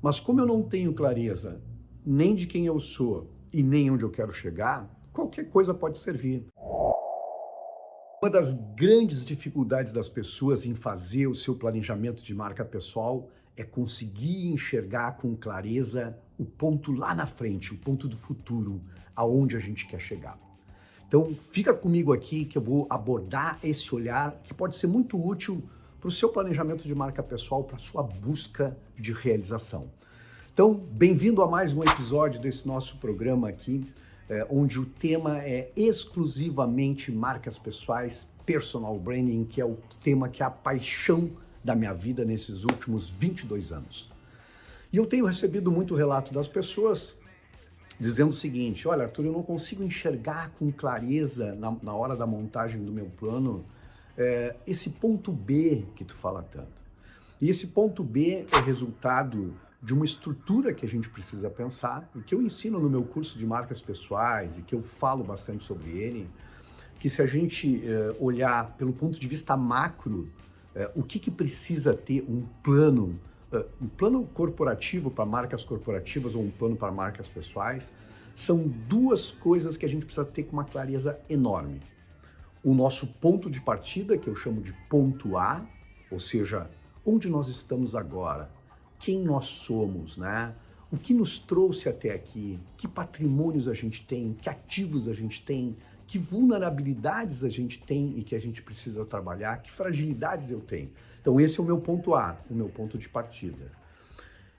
Mas como eu não tenho clareza nem de quem eu sou e nem onde eu quero chegar, qualquer coisa pode servir. Uma das grandes dificuldades das pessoas em fazer o seu planejamento de marca pessoal é conseguir enxergar com clareza o ponto lá na frente, o ponto do futuro, aonde a gente quer chegar. Então, fica comigo aqui que eu vou abordar esse olhar que pode ser muito útil para o seu planejamento de marca pessoal, para a sua busca de realização. Então, bem-vindo a mais um episódio desse nosso programa aqui, onde o tema é exclusivamente marcas pessoais, personal branding, que é o tema que é a paixão da minha vida nesses últimos 22 anos. E eu tenho recebido muito relato das pessoas dizendo o seguinte: olha, Arthur, eu não consigo enxergar com clareza na hora da montagem do meu plano esse ponto B que tu fala tanto. E esse ponto B é resultado de uma estrutura que a gente precisa pensar, e que eu ensino no meu curso de marcas pessoais e que eu falo bastante sobre ele, que se a gente olhar pelo ponto de vista macro, o que precisa ter um plano corporativo para marcas corporativas ou um plano para marcas pessoais, são duas coisas que a gente precisa ter com uma clareza enorme. O nosso ponto de partida, que eu chamo de ponto A, ou seja, onde nós estamos agora, quem nós somos, né? O que nos trouxe até aqui, que patrimônios a gente tem, que ativos a gente tem, que vulnerabilidades a gente tem e que a gente precisa trabalhar, que fragilidades eu tenho. Então esse é o meu ponto A, o meu ponto de partida.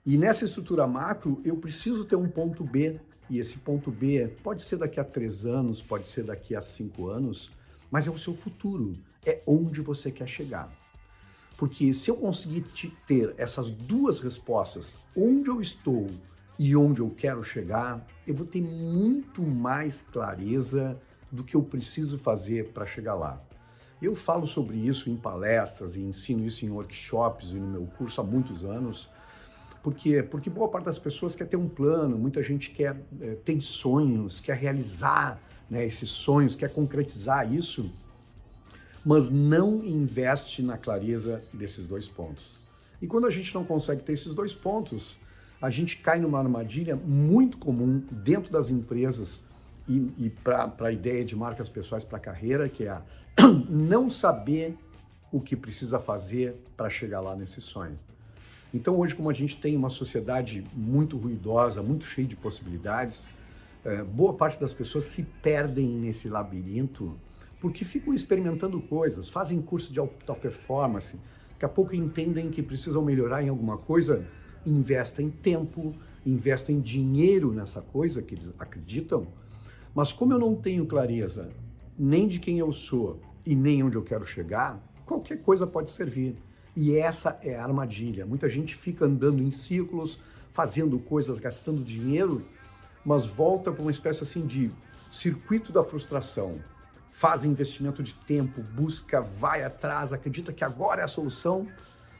E nessa estrutura macro, eu preciso ter um ponto B, e esse ponto B pode ser daqui a 3 anos, pode ser daqui a 5 anos, mas é o seu futuro, é onde você quer chegar. Porque se eu conseguir ter essas duas respostas, onde eu estou e onde eu quero chegar, eu vou ter muito mais clareza do que eu preciso fazer para chegar lá. Eu falo sobre isso em palestras e ensino isso em workshops e no meu curso há muitos anos. Porque boa parte das pessoas quer ter um plano, muita gente tem sonhos, quer realizar, né, esses sonhos, quer concretizar isso, mas não investe na clareza desses dois pontos. E quando a gente não consegue ter esses dois pontos, a gente cai numa armadilha muito comum dentro das empresas e para a ideia de marcas pessoais para a carreira, que é a não saber o que precisa fazer para chegar lá nesse sonho. Então hoje, como a gente tem uma sociedade muito ruidosa, muito cheia de possibilidades, boa parte das pessoas se perdem nesse labirinto porque ficam experimentando coisas, fazem curso de alta performance, daqui a pouco entendem que precisam melhorar em alguma coisa, investem tempo, investem dinheiro nessa coisa que eles acreditam, mas como eu não tenho clareza nem de quem eu sou e nem onde eu quero chegar, qualquer coisa pode servir. E essa é a armadilha. Muita gente fica andando em círculos, fazendo coisas, gastando dinheiro, mas volta para uma espécie assim de circuito da frustração. Faz investimento de tempo, busca, vai atrás, acredita que agora é a solução,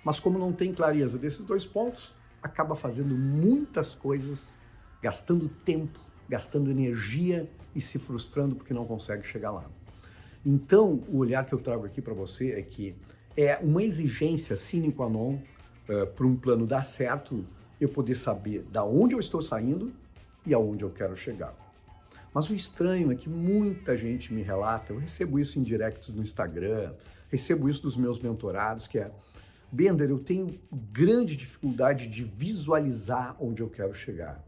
mas como não tem clareza desses dois pontos, acaba fazendo muitas coisas, gastando tempo, gastando energia e se frustrando porque não consegue chegar lá. Então, o olhar que eu trago aqui para você é que é uma exigência sine qua non para um plano dar certo, eu poder saber da onde eu estou saindo e aonde eu quero chegar. Mas o estranho é que muita gente me relata, eu recebo isso em directs no Instagram, recebo isso dos meus mentorados, que é: Bender, eu tenho grande dificuldade de visualizar onde eu quero chegar.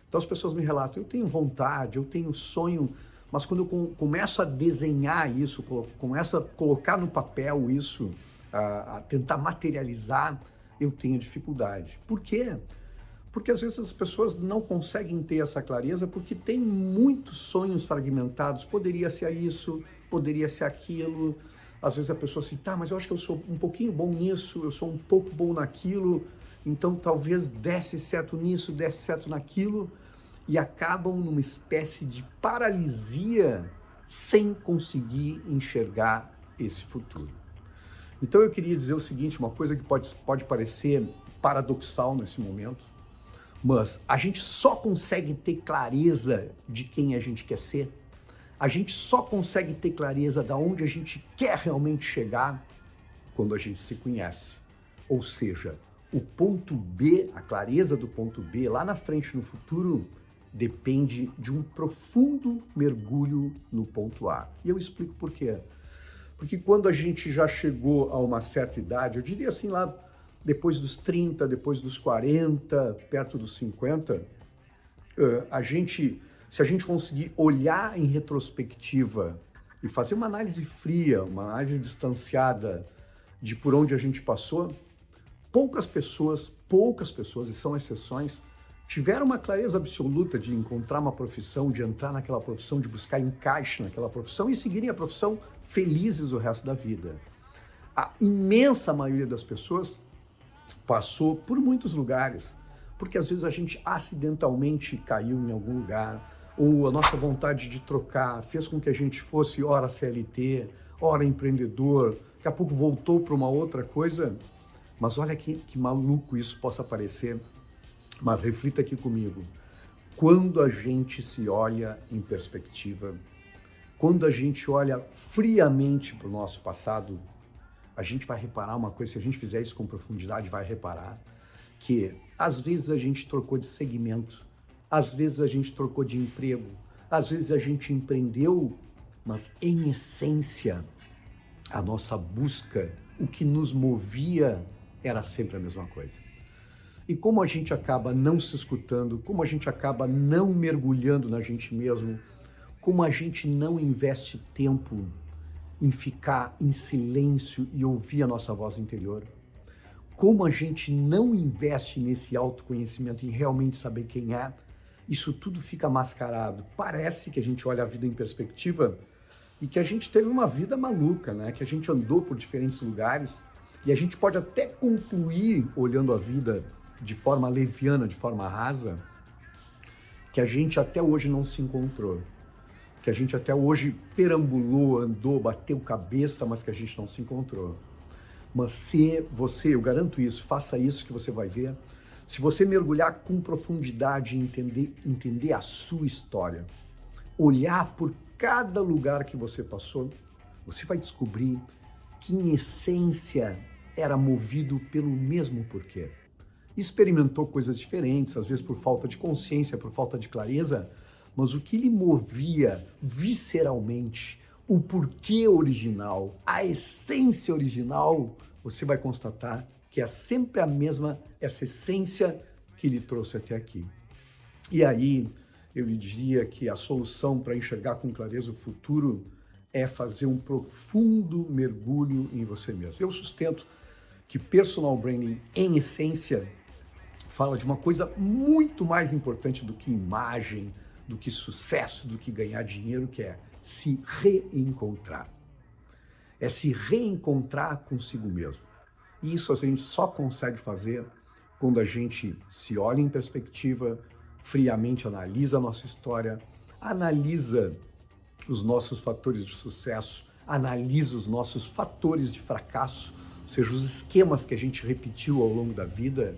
Então as pessoas me relatam, eu tenho vontade, eu tenho sonho, mas quando eu começo a desenhar isso, começo a colocar no papel isso, a tentar materializar, eu tenho dificuldade. Por quê? Porque às vezes as pessoas não conseguem ter essa clareza porque tem muitos sonhos fragmentados. Poderia ser isso, poderia ser aquilo. Às vezes a pessoa assim, tá, mas eu acho que eu sou um pouquinho bom nisso, eu sou um pouco bom naquilo, então talvez desse certo nisso, desse certo naquilo, e acabam numa espécie de paralisia sem conseguir enxergar esse futuro. Então eu queria dizer o seguinte, uma coisa que pode parecer paradoxal nesse momento, mas a gente só consegue ter clareza de quem a gente quer ser, a gente só consegue ter clareza de onde a gente quer realmente chegar quando a gente se conhece. Ou seja, O ponto B, a clareza do ponto B, lá na frente, no futuro, depende de um profundo mergulho no ponto A. E eu explico por quê. Porque quando a gente já chegou a uma certa idade, eu diria assim lá, depois dos 30, depois dos 40, perto dos 50, se a gente conseguir olhar em retrospectiva e fazer uma análise fria, uma análise distanciada de por onde a gente passou, poucas pessoas, e são exceções, tiveram uma clareza absoluta de encontrar uma profissão, de entrar naquela profissão, de buscar encaixe naquela profissão e seguirem a profissão felizes o resto da vida. A imensa maioria das pessoas passou por muitos lugares, porque às vezes a gente acidentalmente caiu em algum lugar, ou a nossa vontade de trocar fez com que a gente fosse ora CLT, ora empreendedor, daqui a pouco voltou para uma outra coisa. Mas olha que maluco isso possa parecer, mas reflita aqui comigo. Quando a gente se olha em perspectiva, quando a gente olha friamente para o nosso passado, a gente vai reparar uma coisa, se a gente fizer isso com profundidade, vai reparar que às vezes a gente trocou de segmento, às vezes a gente trocou de emprego, às vezes a gente empreendeu, mas em essência, a nossa busca, o que nos movia era sempre a mesma coisa. E como a gente acaba não se escutando, como a gente acaba não mergulhando na gente mesmo, como a gente não investe tempo em ficar em silêncio e ouvir a nossa voz interior, como a gente não investe nesse autoconhecimento, em realmente saber quem é, isso tudo fica mascarado. Parece que a gente olha a vida em perspectiva e que a gente teve uma vida maluca, né? Que a gente andou por diferentes lugares e a gente pode até concluir, olhando a vida de forma leviana, de forma rasa, que a gente até hoje não se encontrou, que a gente até hoje perambulou, andou, bateu cabeça, mas que a gente não se encontrou. Mas se você, eu garanto isso, faça isso que você vai ver, se você mergulhar com profundidade e entender a sua história, olhar por cada lugar que você passou, você vai descobrir que em essência era movido pelo mesmo porquê. Experimentou coisas diferentes, às vezes por falta de consciência, por falta de clareza, mas o que lhe movia visceralmente, o porquê original, a essência original, você vai constatar que é sempre a mesma, essa essência que lhe trouxe até aqui. E aí, eu lhe diria que a solução para enxergar com clareza o futuro é fazer um profundo mergulho em você mesmo. Eu sustento que personal branding, em essência, fala de uma coisa muito mais importante do que imagem, do que sucesso, do que ganhar dinheiro, que é se reencontrar. É se reencontrar consigo mesmo. E isso a gente só consegue fazer quando a gente se olha em perspectiva, friamente analisa a nossa história, analisa os nossos fatores de sucesso, analisa os nossos fatores de fracasso, ou seja, os esquemas que a gente repetiu ao longo da vida,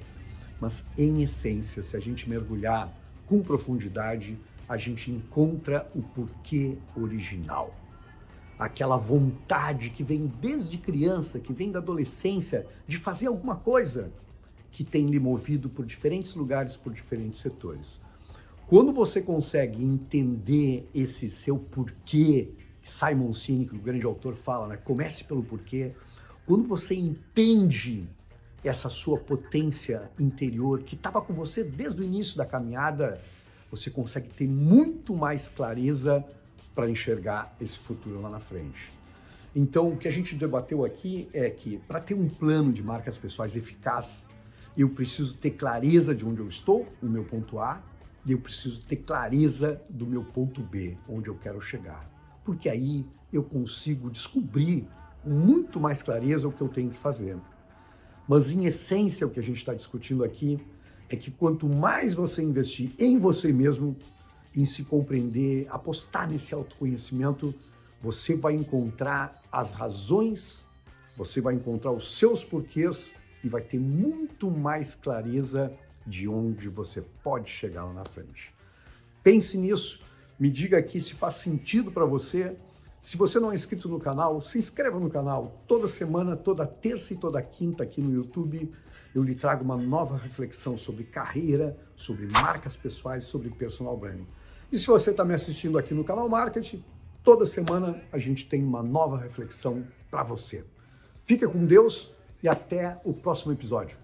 mas em essência, se a gente mergulhar com profundidade, a gente encontra o porquê original. Aquela vontade que vem desde criança, que vem da adolescência, de fazer alguma coisa que tem lhe movido por diferentes lugares, por diferentes setores. Quando você consegue entender esse seu porquê, Simon Sinek, o grande autor, fala, né? Comece pelo porquê. Quando você entende essa sua potência interior que estava com você desde o início da caminhada, você consegue ter muito mais clareza para enxergar esse futuro lá na frente. Então, o que a gente debateu aqui é que, para ter um plano de marcas pessoais eficaz, eu preciso ter clareza de onde eu estou, o meu ponto A, e eu preciso ter clareza do meu ponto B, onde eu quero chegar. Porque aí eu consigo descobrir com muito mais clareza o que eu tenho que fazer. Mas, em essência, o que a gente está discutindo aqui é que quanto mais você investir em você mesmo, em se compreender, apostar nesse autoconhecimento, você vai encontrar as razões, você vai encontrar os seus porquês e vai ter muito mais clareza de onde você pode chegar lá na frente. Pense nisso, me diga aqui se faz sentido para você Se você não é inscrito no canal, se inscreva no canal. Toda semana, toda terça e toda quinta aqui no YouTube, eu lhe trago uma nova reflexão sobre carreira, sobre marcas pessoais, sobre personal branding. E se você está me assistindo aqui no canal Marketing, toda semana a gente tem uma nova reflexão para você. Fica com Deus e até o próximo episódio.